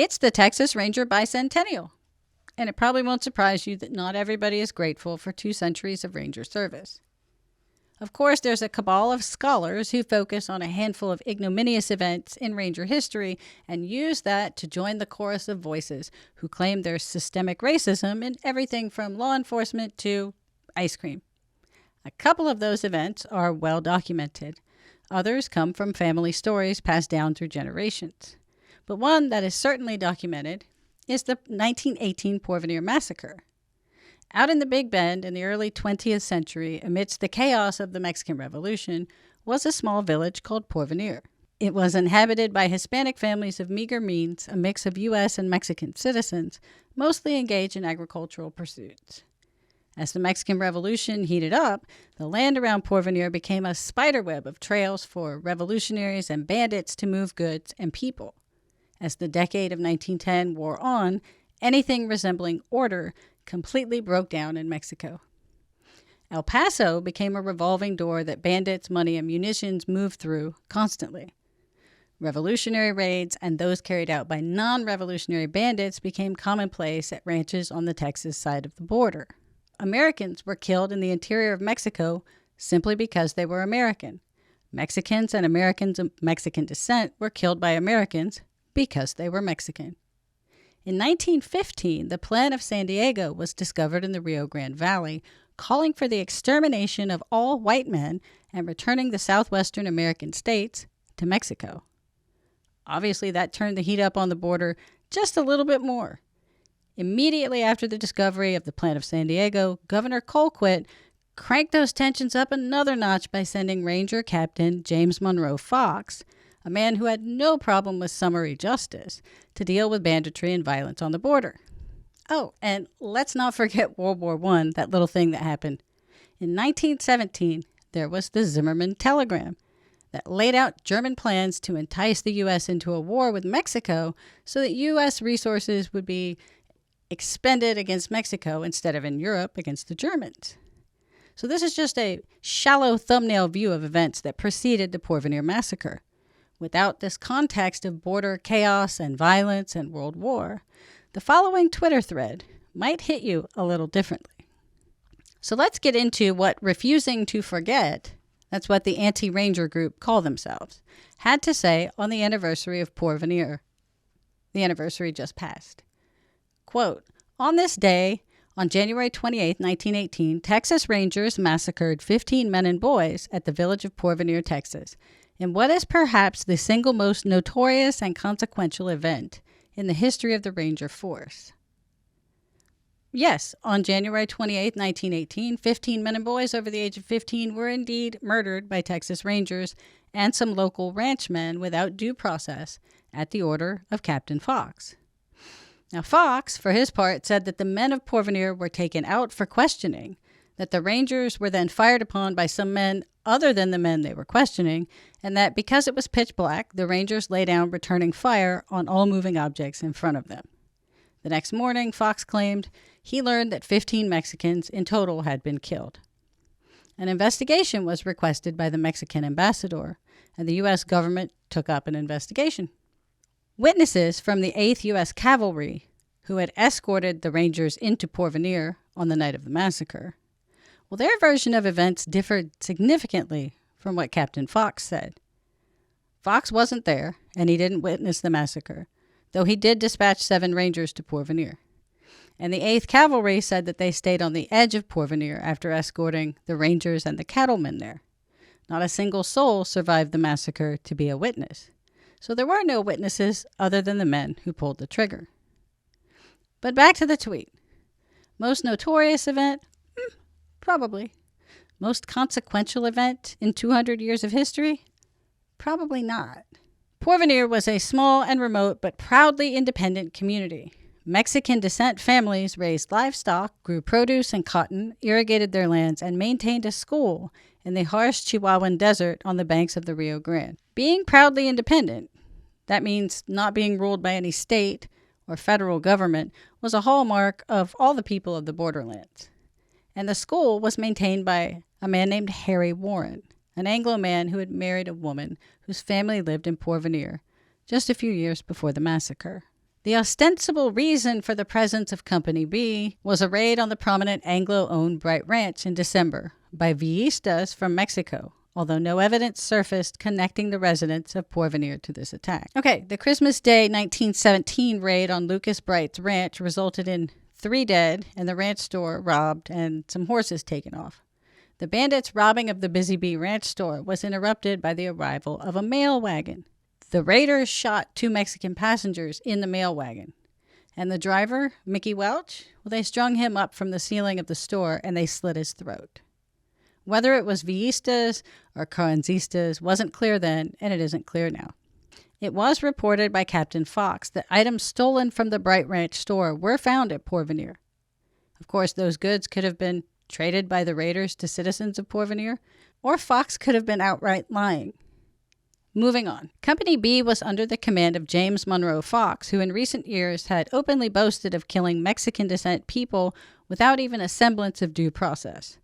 It's the Texas Ranger Bicentennial. And it probably won't surprise you that not everybody is grateful for 2 centuries of Ranger service. Of course, there's a cabal of scholars who focus on a handful of ignominious events in Ranger history and use that to join the chorus of voices who claim there's systemic racism in everything from law enforcement to ice cream. A couple of those events are well documented. Others come from family stories passed down through generations. But one that is certainly documented is the 1918 Porvenir Massacre. Out in the Big Bend in the early 20th century, amidst the chaos of the Mexican Revolution, was a small village called Porvenir. It was inhabited by Hispanic families of meager means, a mix of U.S. and Mexican citizens, mostly engaged in agricultural pursuits. As the Mexican Revolution heated up, the land around Porvenir became a spiderweb of trails for revolutionaries and bandits to move goods and people. As the decade of 1910 wore on, anything resembling order completely broke down in Mexico. El Paso became a revolving door that bandits, money, and munitions moved through constantly. Revolutionary raids and those carried out by non-revolutionary bandits became commonplace at ranches on the Texas side of the border. Americans were killed in the interior of Mexico simply because they were American. Mexicans and Americans of Mexican descent were killed by Americans because they were Mexican. In 1915, the Plan of San Diego was discovered in the Rio Grande Valley, calling for the extermination of all white men and returning the southwestern American states to Mexico. Obviously, that turned the heat up on the border just a little bit more. Immediately after the discovery of the Plan of San Diego, Governor Colquitt cranked those tensions up another notch by sending Ranger Captain James Monroe Fox, a man who had no problem with summary justice, to deal with banditry and violence on the border. Oh, and let's not forget World War I, that little thing that happened. In 1917, there was the Zimmerman telegram that laid out German plans to entice the U.S. into a war with Mexico so that U.S. resources would be expended against Mexico instead of in Europe against the Germans. So this is just a shallow thumbnail view of events that preceded the Porvenir Massacre. Without this context of border chaos and violence and world war, the following Twitter thread might hit you a little differently. So let's get into what refusing to forget, that's what the anti-Ranger group call themselves, had to say on the anniversary of Porvenir. The anniversary just passed. Quote, on this day, on January 28, 1918, Texas Rangers massacred 15 men and boys at the village of Porvenir, Texas, in what is perhaps the single most notorious and consequential event in the history of the Ranger Force. Yes, on January 28, 1918, 15 men and boys over the age of 15 were indeed murdered by Texas Rangers and some local ranchmen without due process at the order of Captain Fox. Now, Fox, for his part, said that the men of Porvenir were taken out for questioning, that the Rangers were then fired upon by some men other than the men they were questioning, and that because it was pitch black, the Rangers lay down returning fire on all moving objects in front of them. The next morning, Fox claimed he learned that 15 Mexicans in total had been killed. An investigation was requested by the Mexican ambassador, and the U.S. government took up an investigation. Witnesses from the 8th U.S. Cavalry, who had escorted the Rangers into Porvenir on the night of the massacre, well, their version of events differed significantly from what Captain Fox said. Fox wasn't there, and he didn't witness the massacre, though he did dispatch 7 Rangers to Porvenir. And the 8th Cavalry said that they stayed on the edge of Porvenir after escorting the Rangers and the cattlemen there. Not a single soul survived the massacre to be a witness. So there were no witnesses other than the men who pulled the trigger. But back to the tweet. Most notorious event? Probably. Most consequential event in 200 years of history? Probably not. Porvenir was a small and remote but proudly independent community. Mexican descent families raised livestock, grew produce and cotton, irrigated their lands, and maintained a school in the harsh Chihuahuan desert on the banks of the Rio Grande. Being proudly independent, that means not being ruled by any state or federal government, was a hallmark of all the people of the borderlands. And the school was maintained by a man named Harry Warren, an Anglo man who had married a woman whose family lived in Porvenir just a few years before the massacre. The ostensible reason for the presence of Company B was a raid on the prominent Anglo-owned Bright Ranch in December by Villistas from Mexico, although no evidence surfaced connecting the residents of Porvenir to this attack. Okay, the Christmas Day 1917 raid on Lucas Bright's ranch resulted in 3 dead and the ranch store robbed and some horses taken off. The bandits' robbing of the Busy Bee ranch store was interrupted by the arrival of a mail wagon. The raiders shot 2 Mexican passengers in the mail wagon. And the driver, Mickey Welch, well, they strung him up from the ceiling of the store and they slit his throat. Whether it was Villistas or Carranzistas wasn't clear then, and it isn't clear now. It was reported by Captain Fox that items stolen from the Bright Ranch store were found at Porvenir. Of course, those goods could have been traded by the raiders to citizens of Porvenir, or Fox could have been outright lying. Moving on. Company B was under the command of James Monroe Fox, who in recent years had openly boasted of killing Mexican descent people without even a semblance of due process.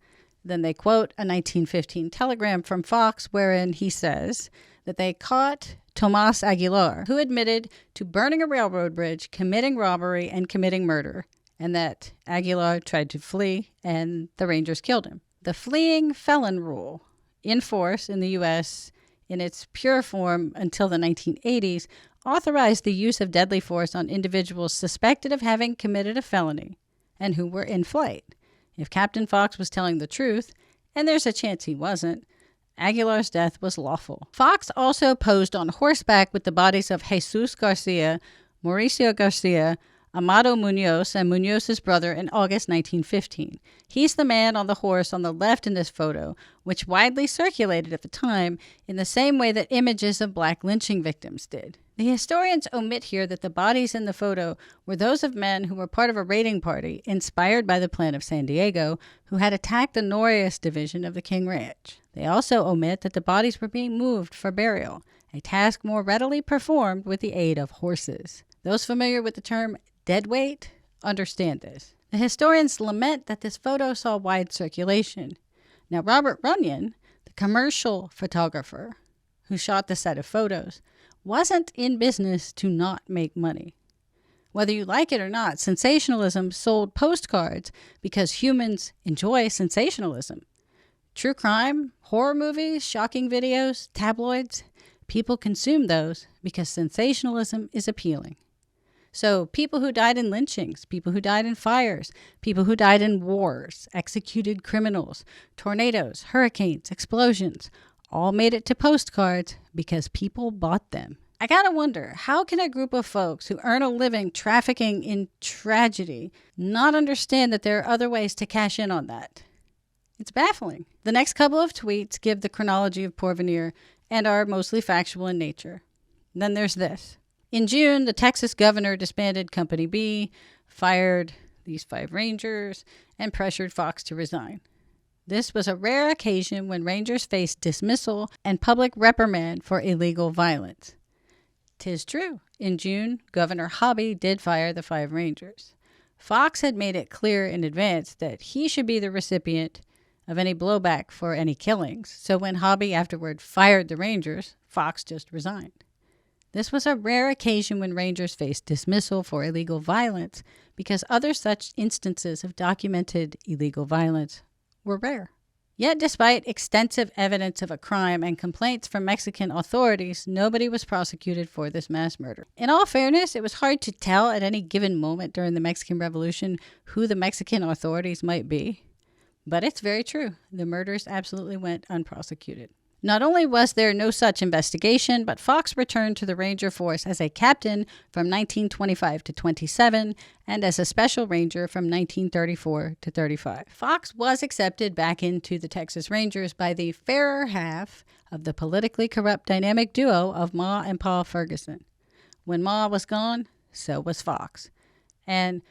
Then they quote a 1915 telegram from Fox wherein he says that they caught Tomas Aguilar, who admitted to burning a railroad bridge, committing robbery, and committing murder, and that Aguilar tried to flee and the Rangers killed him. The fleeing felon rule, in force in the U.S., in its pure form until the 1980s, authorized the use of deadly force on individuals suspected of having committed a felony and who were in flight. If Captain Fox was telling the truth, and there's a chance he wasn't, Aguilar's death was lawful. Fox also posed on horseback with the bodies of Jesus Garcia, Mauricio Garcia, Amado Munoz, and Munoz's brother in August 1915. He's the man on the horse on the left in this photo, which widely circulated at the time in the same way that images of black lynching victims did. The historians omit here that the bodies in the photo were those of men who were part of a raiding party inspired by the Plan of San Diego, who had attacked the Norris division of the King Ranch. They also omit that the bodies were being moved for burial, a task more readily performed with the aid of horses. Those familiar with the term deadweight understand this. The historians lament that this photo saw wide circulation. Now, Robert Runyon, the commercial photographer who shot the set of photos, wasn't in business to not make money. Whether you like it or not, sensationalism sold postcards because humans enjoy sensationalism. True crime, horror movies, shocking videos, tabloids, people consume those because sensationalism is appealing. So people who died in lynchings, people who died in fires, people who died in wars, executed criminals, tornadoes, hurricanes, explosions, all made it to postcards because people bought them. I gotta wonder, how can a group of folks who earn a living trafficking in tragedy not understand that there are other ways to cash in on that? It's baffling. The next couple of tweets give the chronology of Porvenir and are mostly factual in nature. Then there's this. In June, the Texas governor disbanded Company B, fired these 5 Rangers, and pressured Fox to resign. This was a rare occasion when Rangers faced dismissal and public reprimand for illegal violence. 'Tis true. In June, Governor Hobby did fire the 5 Rangers. Fox had made it clear in advance that he should be the recipient of any blowback for any killings, so when Hobby afterward fired the Rangers, Fox just resigned. This was a rare occasion when Rangers faced dismissal for illegal violence because other such instances of documented illegal violence were rare. Yet despite extensive evidence of a crime and complaints from Mexican authorities, nobody was prosecuted for this mass murder. In all fairness, it was hard to tell at any given moment during the Mexican Revolution who the Mexican authorities might be. But it's very true. The murders absolutely went unprosecuted. Not only was there no such investigation, but Fox returned to the Ranger Force as a captain from 1925 to 27 and as a special ranger from 1934 to 35. Fox was accepted back into the Texas Rangers by the fairer half of the politically corrupt dynamic duo of Ma and Pa Ferguson. When Ma was gone, so was Fox. And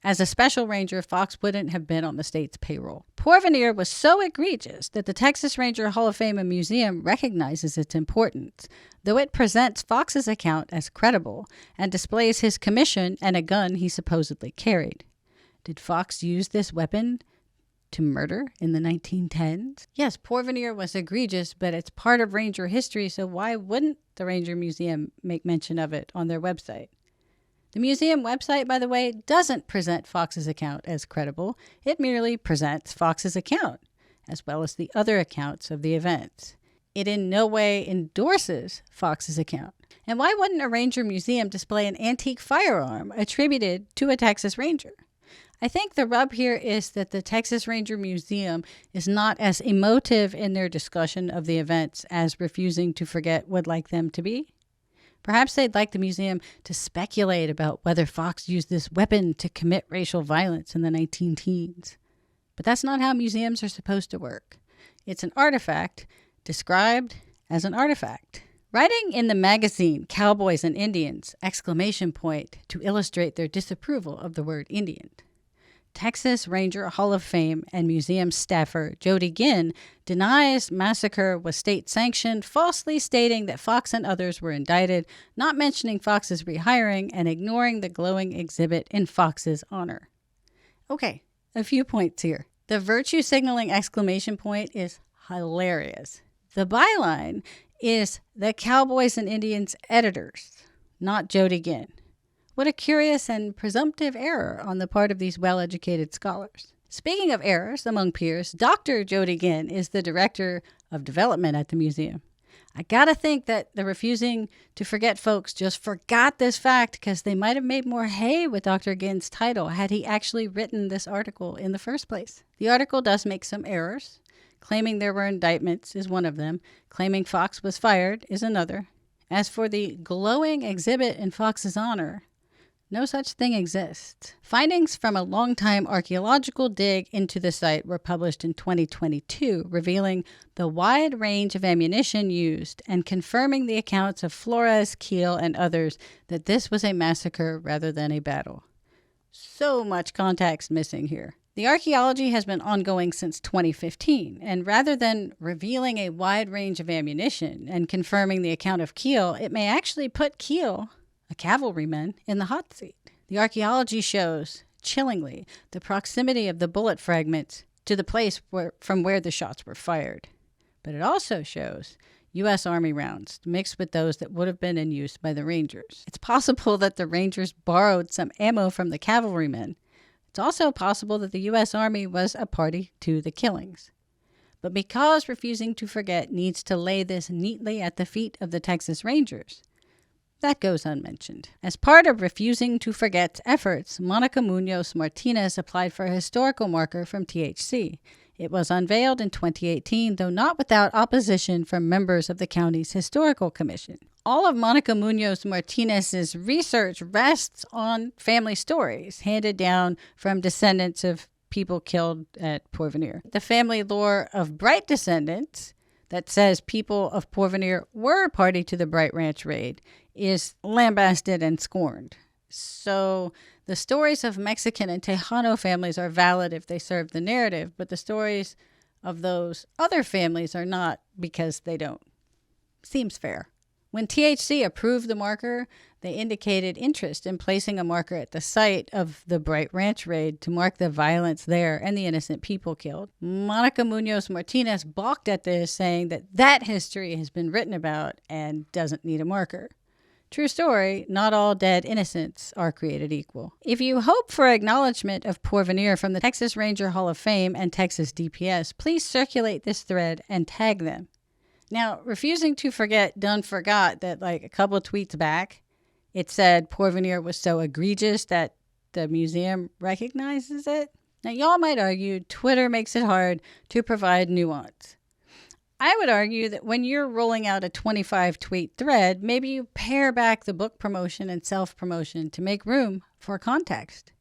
as a special ranger, Fox wouldn't have been on the state's payroll. Porvenir was so egregious that the Texas Ranger Hall of Fame and Museum recognizes its importance, though it presents Fox's account as credible and displays his commission and a gun he supposedly carried. Did Fox use this weapon to murder in the 1910s? Yes, Porvenir was egregious, but it's part of Ranger history, so why wouldn't the Ranger Museum make mention of it on their website? The museum website, by the way, doesn't present Fox's account as credible. It merely presents Fox's account, as well as the other accounts of the events. It in no way endorses Fox's account. And why wouldn't a ranger museum display an antique firearm attributed to a Texas Ranger? I think the rub here is that the Texas Ranger Museum is not as emotive in their discussion of the events as Refusing to Forget would like them to be. Perhaps they'd like the museum to speculate about whether Fox used this weapon to commit racial violence in the 19-teens. But that's not how museums are supposed to work. It's an artifact described as an artifact. Writing in the magazine Cowboys and Indians, ! To illustrate their disapproval of the word Indian. Texas Ranger Hall of Fame and museum staffer Jody Ginn denies massacre was state-sanctioned, falsely stating that Fox and others were indicted, not mentioning Fox's rehiring, and ignoring the glowing exhibit in Fox's honor. Okay, a few points here. The virtue signaling ! Is hilarious. The byline is the Cowboys and Indians editors, not Jody Ginn. What a curious and presumptive error on the part of these well-educated scholars. Speaking of errors among peers, Dr. Jody Ginn is the director of development at the museum. I gotta think that the Refusing to Forget folks just forgot this fact because they might have made more hay with Dr. Ginn's title had he actually written this article in the first place. The article does make some errors. Claiming there were indictments is one of them. Claiming Fox was fired is another. As for the glowing exhibit in Fox's honor, no such thing exists. Findings from a long-time archaeological dig into the site were published in 2022, revealing the wide range of ammunition used and confirming the accounts of Flores, Keel, and others that this was a massacre rather than a battle. So much context missing here. The archaeology has been ongoing since 2015, and rather than revealing a wide range of ammunition and confirming the account of Keel, it may actually put Keel, a cavalryman, in the hot seat. The archaeology shows, chillingly, the proximity of the bullet fragments to the place from where the shots were fired. But it also shows U.S. Army rounds mixed with those that would have been in use by the Rangers. It's possible that the Rangers borrowed some ammo from the cavalrymen. It's also possible that the U.S. Army was a party to the killings. But because Refusing to Forget needs to lay this neatly at the feet of the Texas Rangers, that goes unmentioned. As part of Refusing to Forget's efforts, Monica Munoz Martinez applied for a historical marker from THC. It was unveiled in 2018, though not without opposition from members of the county's historical commission. All of Monica Munoz Martinez's research rests on family stories handed down from descendants of people killed at Porvenir. The family lore of Bright descendants that says people of Porvenir were party to the Bright Ranch raid is lambasted and scorned. So the stories of Mexican and Tejano families are valid if they serve the narrative, but the stories of those other families are not because they don't. Seems fair. When THC approved the marker, they indicated interest in placing a marker at the site of the Bright Ranch raid to mark the violence there and the innocent people killed. Monica Munoz Martinez balked at this, saying that history has been written about and doesn't need a marker. True story, not all dead innocents are created equal. If you hope for acknowledgement of Porvenir from the Texas Ranger Hall of Fame and Texas DPS, please circulate this thread and tag them. Now, Refusing to Forget done forgot that a couple of tweets back, it said Porvenir was so egregious that the museum recognizes it. Now, y'all might argue Twitter makes it hard to provide nuance. I would argue that when you're rolling out a 25-tweet thread, maybe you pare back the book promotion and self-promotion to make room for context.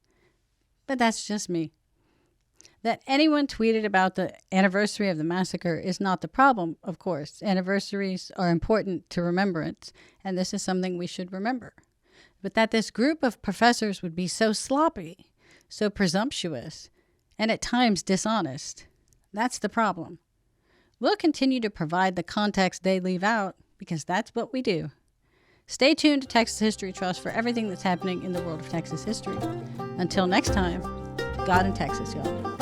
But that's just me. That anyone tweeted about the anniversary of the massacre is not the problem, of course. Anniversaries are important to remembrance, and this is something we should remember. But that this group of professors would be so sloppy, so presumptuous, and at times dishonest, that's the problem. We'll continue to provide the context they leave out because that's what we do. Stay tuned to Texas History Trust for everything that's happening in the world of Texas history. Until next time, God in Texas, y'all.